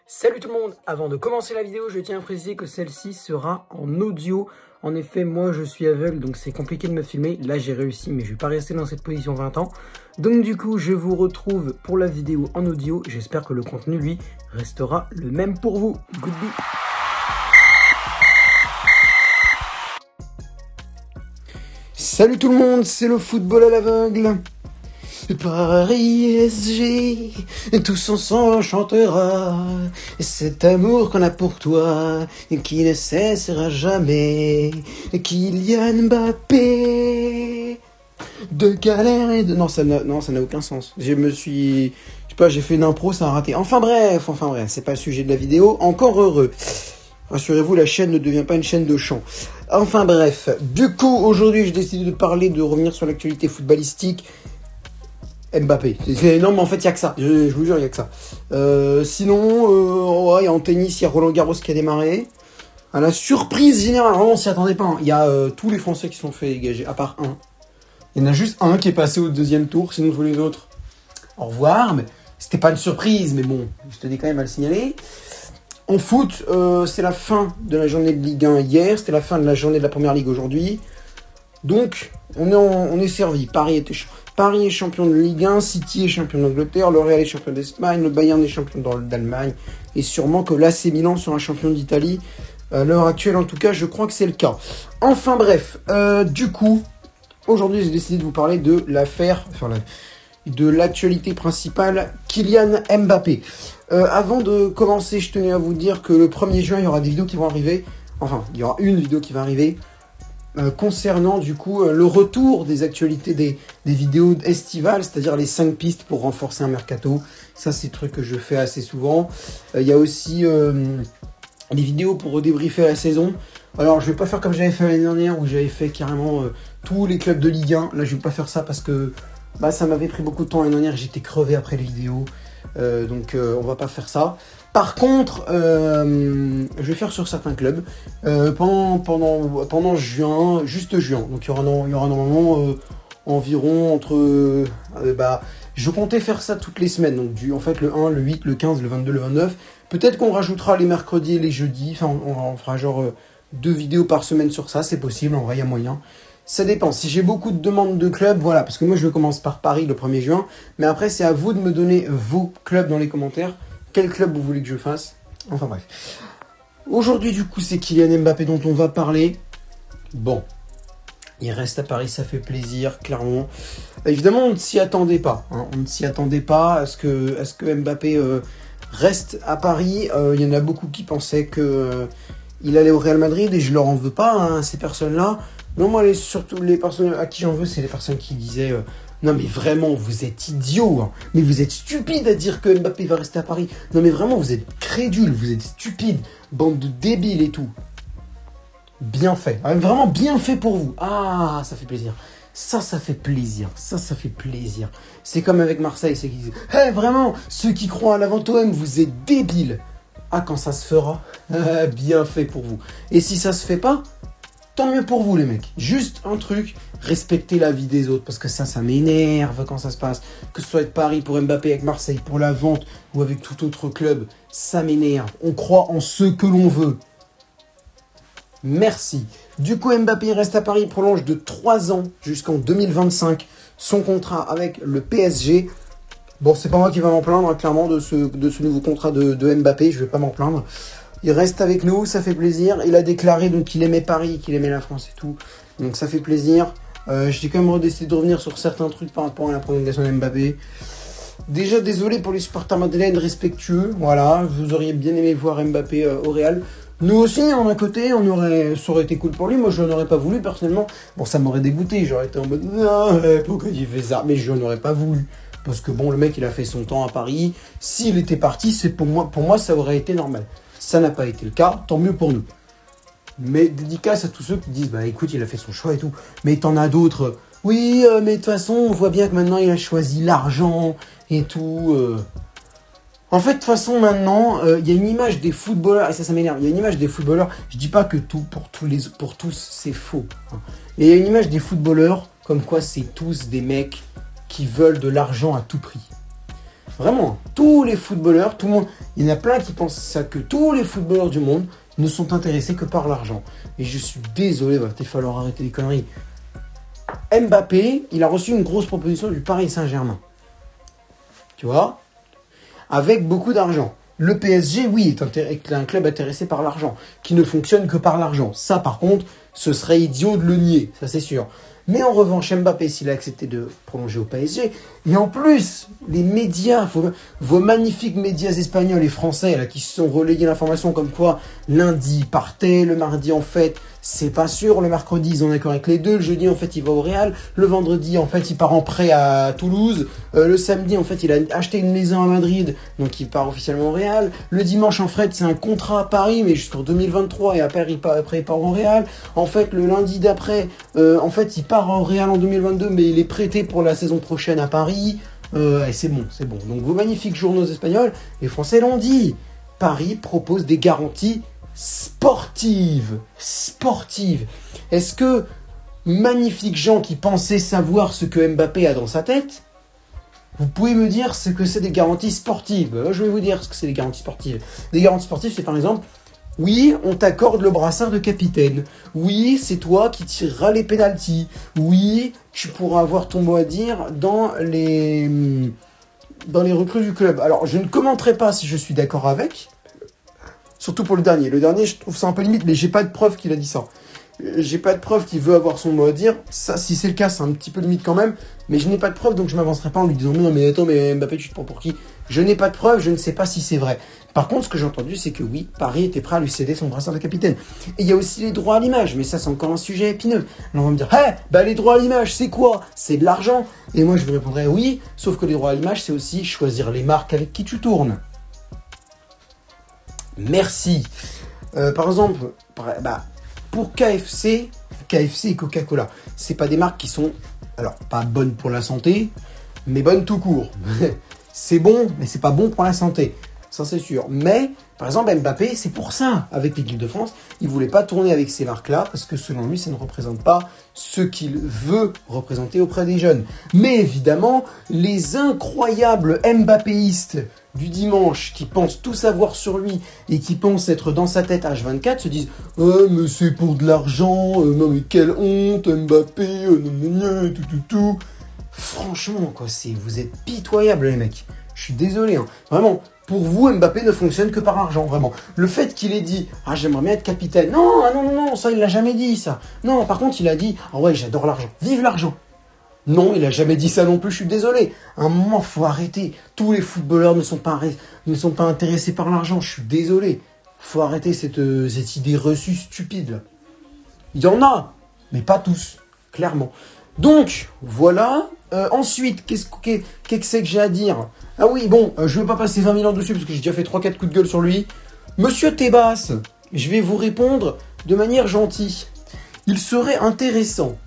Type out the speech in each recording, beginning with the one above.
Salut tout le monde, avant de commencer la vidéo, je tiens à préciser que celle-ci sera en audio. En effet, moi je suis aveugle, donc c'est compliqué de me filmer. Là j'ai réussi, mais je vais pas rester dans cette position 20 ans. Donc du coup, je vous retrouve pour la vidéo en audio. J'espère que le contenu, lui, restera le même pour vous. Goodbye. Salut tout le monde, c'est le football à l'aveugle. Paris SG, tous ensemble on chantera cet amour qu'on a pour toi, qui ne cessera jamais. Kylian Mbappé, de galère et de... Non, ça n'a aucun sens. J'ai fait une impro, ça a raté. Enfin bref, c'est pas le sujet de la vidéo. Encore heureux. Rassurez-vous, la chaîne ne devient pas une chaîne de chant. Enfin bref, du coup, aujourd'hui, j'ai décidé de revenir sur l'actualité footballistique. Mbappé. Non, mais en fait, il n'y a que ça. Je vous jure, il n'y a que ça. Sinon, ouais, en tennis, il y a Roland Garros qui a démarré. À la surprise générale, vraiment, on s'y attendait pas. Hein. Il y a tous les Français qui sont fait dégager, à part un. Il y en a juste un qui est passé au deuxième tour, sinon tous les autres, au revoir. Mais c'était pas une surprise, mais bon, je tenais quand même à le signaler. En foot, c'est la fin de la journée de Ligue 1 hier. C'était la fin de la journée de la Première Ligue aujourd'hui. Donc, on est servi. Paris est champion de Ligue 1, City est champion d'Angleterre, le Real est champion d'Espagne, le Bayern est champion d'Allemagne, et sûrement que l'AC Milan sera champion d'Italie. À l'heure actuelle, en tout cas, je crois que c'est le cas. Enfin bref, du coup, aujourd'hui, j'ai décidé de vous parler de de l'actualité principale, Kylian Mbappé. Avant de commencer, je tenais à vous dire que le 1er juin, il y aura des vidéos qui vont arriver. Enfin, il y aura une vidéo qui va arriver. Concernant du coup le retour des actualités des vidéos estivales, c'est-à-dire les 5 pistes pour renforcer un mercato. Ça, c'est le truc que je fais assez souvent. Il y a aussi les vidéos pour débriefer la saison. Alors, je vais pas faire comme j'avais fait l'année dernière où j'avais fait carrément tous les clubs de Ligue 1. Là, je vais pas faire ça parce que ça m'avait pris beaucoup de temps l'année dernière. J'étais crevé après les vidéos. Donc, on va pas faire ça. Par contre, je vais faire sur certains clubs pendant juin, juste juin. Donc il y aura normalement environ entre... je comptais faire ça toutes les semaines. Donc en fait le 1, le 8, le 15, le 22, le 29. Peut-être qu'on rajoutera les mercredis et les jeudis. Enfin on fera genre 2 vidéos par semaine sur ça. C'est possible, en vrai il y a moyen. Ça dépend. Si j'ai beaucoup de demandes de clubs, voilà. Parce que moi je commence par Paris le 1er juin. Mais après c'est à vous de me donner vos clubs dans les commentaires. Quel club vous voulez que je fasse? Enfin bref. Aujourd'hui, du coup, c'est Kylian Mbappé dont on va parler. Bon, il reste à Paris, ça fait plaisir, clairement. Évidemment, on ne s'y attendait pas. Hein. On ne s'y attendait pas à ce que Mbappé reste à Paris. Il y en a beaucoup qui pensaient qu'il allait au Real Madrid et je leur en veux pas, hein, ces personnes-là. Non, moi, surtout les personnes à qui j'en veux, c'est les personnes qui disaient... non mais vraiment, vous êtes idiots, hein. Mais vous êtes stupides à dire que Mbappé va rester à Paris. Non mais vraiment, vous êtes crédules, vous êtes stupides, bande de débiles et tout. Bien fait, vraiment bien fait pour vous. Ah, ça fait plaisir. Ça fait plaisir. Ça fait plaisir. C'est comme avec Marseille, c'est qu'ils disent « Hey, vraiment, ceux qui croient à l'avant-OM, vous êtes débiles. » Ah, quand ça se fera, bien fait pour vous. Et si ça se fait pas, tant mieux pour vous les mecs. Juste un truc, respectez la vie des autres. Parce que ça m'énerve quand ça se passe. Que ce soit avec Paris pour Mbappé, avec Marseille pour la vente ou avec tout autre club, ça m'énerve. On croit en ce que l'on veut. Merci. Du coup, Mbappé reste à Paris, il prolonge de 3 ans jusqu'en 2025 son contrat avec le PSG. Bon, c'est pas moi qui va m'en plaindre, hein, clairement, de ce nouveau contrat de Mbappé. Je vais pas m'en plaindre. Il reste avec nous, ça fait plaisir. Il a déclaré donc qu'il aimait Paris, qu'il aimait la France et tout. Donc ça fait plaisir. J'ai quand même décidé de revenir sur certains trucs par rapport à la prolongation de Mbappé. Déjà, désolé pour les supporters madrilènes respectueux. Voilà, vous auriez bien aimé voir Mbappé au Real. Nous aussi, en un côté, ça aurait été cool pour lui. Moi, je n'en aurais pas voulu, personnellement. Bon, ça m'aurait dégoûté. J'aurais été en mode, non, pourquoi il fait ça? Mais je n'en aurais pas voulu. Parce que bon, le mec, il a fait son temps à Paris. S'il était parti, pour moi, ça aurait été normal. Ça n'a pas été le cas, tant mieux pour nous. Mais dédicace à tous ceux qui disent, écoute, il a fait son choix et tout. Mais t'en as d'autres, oui, mais de toute façon, on voit bien que maintenant, il a choisi l'argent et tout. En fait, de toute façon, maintenant, il y a une image des footballeurs, et ça m'énerve, il y a une image des footballeurs, je dis pas que pour tous, c'est faux. Hein. Mais il y a une image des footballeurs, comme quoi c'est tous des mecs qui veulent de l'argent à tout prix. Vraiment, tous les footballeurs, tout le monde, il y en a plein qui pensent ça, que tous les footballeurs du monde ne sont intéressés que par l'argent. Et je suis désolé, il va peut-être falloir arrêter les conneries. Mbappé, il a reçu une grosse proposition du Paris Saint-Germain. Tu vois? Avec beaucoup d'argent. Le PSG, oui, est un club intéressé par l'argent, qui ne fonctionne que par l'argent. Ça, par contre, ce serait idiot de le nier, ça c'est sûr. Mais en revanche, Mbappé, s'il a accepté de prolonger au PSG, et en plus, les médias, vos magnifiques médias espagnols et français, là, qui se sont relayés l'information comme quoi lundi il partait, le mardi, en fait, c'est pas sûr, le mercredi, ils ont d'accord avec les deux, le jeudi, en fait, il va au Real, le vendredi, en fait, il part en prêt à Toulouse, le samedi, en fait, il a acheté une maison à Madrid, donc il part officiellement au Real, le dimanche, en fait, c'est un contrat à Paris, mais jusqu'en 2023, et après, il part au Real, en fait, le lundi d'après, en fait, il part au Real en 2022, mais il est prêté pour la saison prochaine à Paris. Et c'est bon, c'est bon. Donc vos magnifiques journaux espagnols, les Français l'ont dit. Paris propose des garanties sportives. Sportives. Est-ce que magnifiques gens qui pensaient savoir ce que Mbappé a dans sa tête, vous pouvez me dire ce que c'est des garanties sportives? Je vais vous dire ce que c'est des garanties sportives. Des garanties sportives, c'est par exemple... Oui, on t'accorde le brassard de capitaine. Oui, c'est toi qui tireras les pénaltys. Oui, tu pourras avoir ton mot à dire dans les recrues du club. Alors, je ne commenterai pas si je suis d'accord avec. Surtout pour le dernier. Le dernier, je trouve ça un peu limite, mais j'ai pas de preuve qu'il a dit ça. J'ai pas de preuve qu'il veut avoir son mot à dire. Ça, si c'est le cas, c'est un petit peu limite quand même. Mais je n'ai pas de preuve, donc je m'avancerai pas en lui disant non, mais attends, mais Mbappé, tu te prends pour qui? Je n'ai pas de preuve, je ne sais pas si c'est vrai. Par contre, ce que j'ai entendu, c'est que oui, Paris était prêt à lui céder son brassard de capitaine. Et il y a aussi les droits à l'image, mais ça, c'est encore un sujet épineux. Là, on va me dire, les droits à l'image, c'est quoi? C'est de l'argent. Et moi, je vous répondrai oui, sauf que les droits à l'image, c'est aussi choisir les marques avec qui tu tournes. Merci. Par exemple, pour KFC et Coca-Cola, c'est pas des marques qui sont, alors, pas bonnes pour la santé, mais bonnes tout court. C'est bon, mais c'est pas bon pour la santé. Ça, c'est sûr. Mais, par exemple, Mbappé, c'est pour ça, avec l'équipe de France, il voulait pas tourner avec ces marques-là, parce que selon lui, ça ne représente pas ce qu'il veut représenter auprès des jeunes. Mais évidemment, les incroyables Mbappéistes du dimanche, qui pensent tout savoir sur lui, et qui pensent être dans sa tête H24, se disent « mais c'est pour de l'argent, non mais quelle honte, Mbappé, tout. » Franchement, quoi, vous êtes pitoyables, les mecs. Je suis désolé, hein. Vraiment. Pour vous, Mbappé ne fonctionne que par argent, vraiment. Le fait qu'il ait dit « Ah, j'aimerais bien être capitaine ». Non, ça, il l'a jamais dit, ça. Non, par contre, il a dit « Ah ouais, j'adore l'argent. Vive l'argent ». Non, il a jamais dit ça non plus, je suis désolé. À un moment, faut arrêter. Tous les footballeurs ne sont pas intéressés par l'argent, je suis désolé. Faut arrêter cette idée reçue stupide, là. Il y en a, mais pas tous, clairement. Donc, voilà. Ensuite, qu'est-ce que c'est que j'ai à dire? Ah oui, bon, je vais pas passer 20 000 ans dessus parce que j'ai déjà fait 3-4 coups de gueule sur lui. Monsieur Tebas, je vais vous répondre de manière gentille. Il serait intéressant,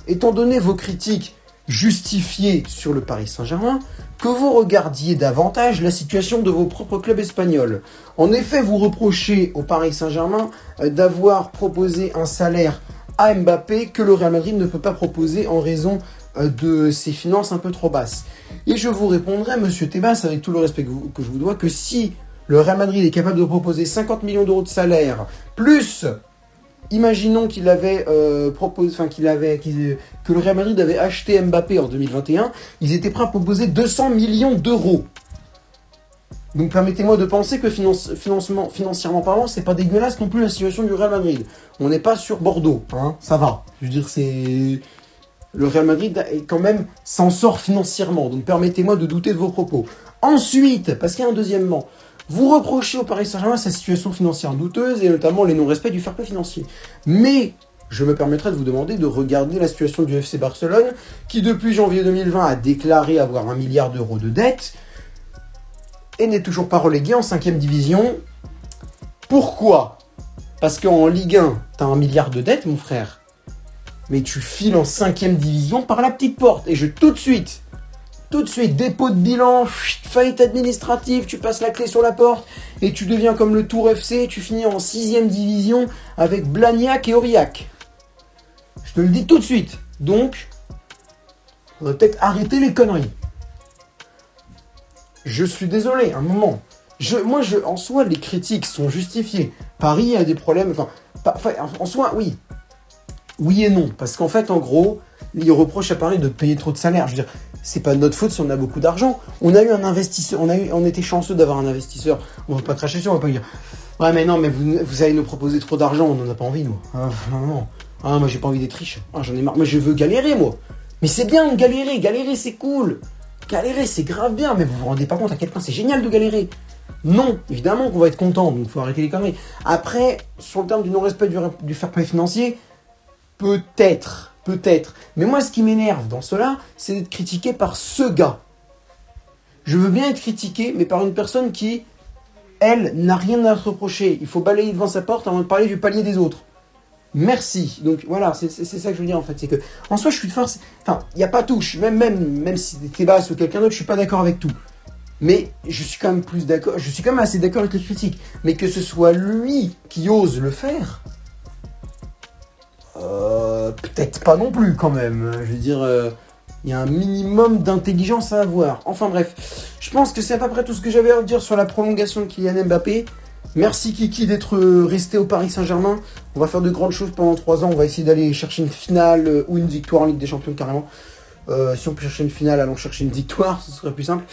étant donné vos critiques justifiées sur le Paris Saint-Germain, que vous regardiez davantage la situation de vos propres clubs espagnols. En effet, vous reprochez au Paris Saint-Germain d'avoir proposé un salaire à Mbappé que le Real Madrid ne peut pas proposer en raison de ses finances un peu trop basses. Et je vous répondrai, monsieur Tebas, avec tout le respect que je vous dois, que si le Real Madrid est capable de proposer 50 millions d'euros de salaire, plus, imaginons qu'il avait que le Real Madrid avait acheté Mbappé en 2021, ils étaient prêts à proposer 200 millions d'euros. Donc permettez-moi de penser que financièrement parlant, c'est pas dégueulasse non plus la situation du Real Madrid. On n'est pas sur Bordeaux, hein, ça va. Je veux dire, le Real Madrid quand même s'en sort financièrement, donc permettez-moi de douter de vos propos. Ensuite, parce qu'il y a un deuxièmement, vous reprochez au Paris Saint-Germain sa situation financière douteuse et notamment les non-respects du fair play financier. Mais je me permettrai de vous demander de regarder la situation du FC Barcelone, qui depuis janvier 2020 a déclaré avoir 1 milliard d'euros de dettes et n'est toujours pas relégué en 5e division. Pourquoi? Parce qu'en Ligue 1, t'as 1 milliard de dettes, mon frère. Mais tu files en 5e division par la petite porte. Et tout de suite, dépôt de bilan, faillite administrative, tu passes la clé sur la porte et tu deviens comme le Tour FC, tu finis en 6e division avec Blagnac et Aurillac. Je te le dis tout de suite. Donc, on va peut-être arrêter les conneries. Je suis désolé, un moment. En soi, les critiques sont justifiées. Paris a des problèmes, en soi, oui. Oui et non, parce qu'en fait, en gros, ils reprochent à Paris de payer trop de salaire. Je veux dire, c'est pas de notre faute si on a beaucoup d'argent. On a eu un investisseur, on était chanceux d'avoir un investisseur. On va pas cracher dessus, on va pas dire ouais, mais non, mais vous allez nous proposer trop d'argent, on n'en a pas envie, nous. Ah, non. Ah, moi, j'ai pas envie d'être riche. Ah, j'en ai marre. Moi, je veux galérer, moi. Mais c'est bien de galérer. Galérer, c'est cool. Galérer, c'est grave bien. Mais vous vous rendez pas compte à quel point c'est génial de galérer. Non, évidemment qu'on va être content. Donc, faut arrêter les conneries. Après, sur le terme du non-respect du fair play financier, peut-être. Mais moi, ce qui m'énerve dans cela, c'est d'être critiqué par ce gars. Je veux bien être critiqué, mais par une personne qui, elle, n'a rien à se reprocher. Il faut balayer devant sa porte avant de parler du palier des autres. Merci. Donc voilà, c'est ça que je veux dire en fait. C'est que, en soi, je suis de force. Enfin, il n'y a pas tout. Même si t'es basse ou quelqu'un d'autre, je suis pas d'accord avec tout. Mais je suis quand même plus d'accord. Je suis quand même assez d'accord avec les critiques. Mais que ce soit lui qui ose le faire, peut-être pas non plus quand même. Je veux dire, il y a un minimum d'intelligence à avoir. Enfin bref, je pense que c'est à peu près tout ce que j'avais à dire sur la prolongation de Kylian Mbappé. Merci Kiki d'être resté au Paris Saint-Germain. On va faire de grandes choses pendant 3 ans. On va essayer d'aller chercher une finale ou une victoire en Ligue des Champions carrément. Si on peut chercher une finale, allons chercher une victoire, ce serait plus simple.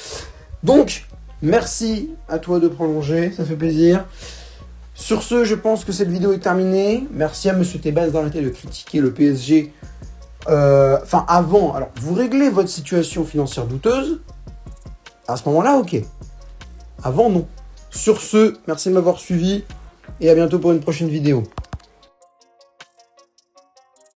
Donc, merci à toi de prolonger, ça fait plaisir. Sur ce, je pense que cette vidéo est terminée. Merci à Monsieur Tebas d'arrêter de critiquer le PSG. Avant, alors, vous réglez votre situation financière douteuse. À ce moment-là, ok. Avant, non. Sur ce, merci de m'avoir suivi et à bientôt pour une prochaine vidéo.